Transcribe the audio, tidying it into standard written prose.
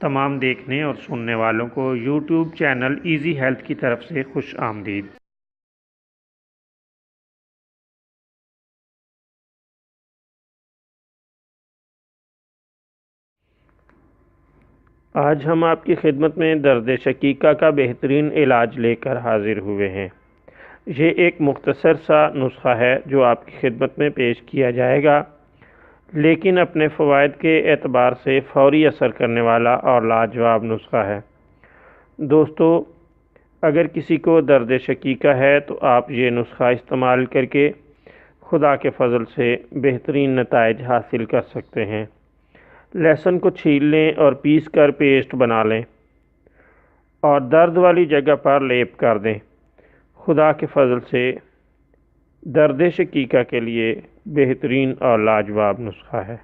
تمام دیکھنے اور سننے والوں کو یوٹیوب چینل ایزی ہیلتھ کی طرف سے خوش آمدید۔ آج ہم آپ کی خدمت میں درد شقیقہ کا بہترین علاج لے کر حاضر ہوئے ہیں۔ یہ ایک مختصر سا نسخہ ہے جو آپ کی خدمت میں پیش کیا جائے گا، لیکن اپنے فوائد کے اعتبار سے فوری اثر کرنے والا اور لاجواب نسخہ ہے۔ دوستو، اگر کسی کو درد شقیقہ ہے تو آپ یہ نسخہ استعمال کر کے خدا کے فضل سے بہترین نتائج حاصل کر سکتے ہیں۔ لہسن کو چھیل لیں اور پیس کر پیسٹ بنا لیں اور درد والی جگہ پر لیپ کر دیں۔ خدا کے فضل سے درد شقیقہ کے لیے بہترین اور لاجواب نسخہ ہے۔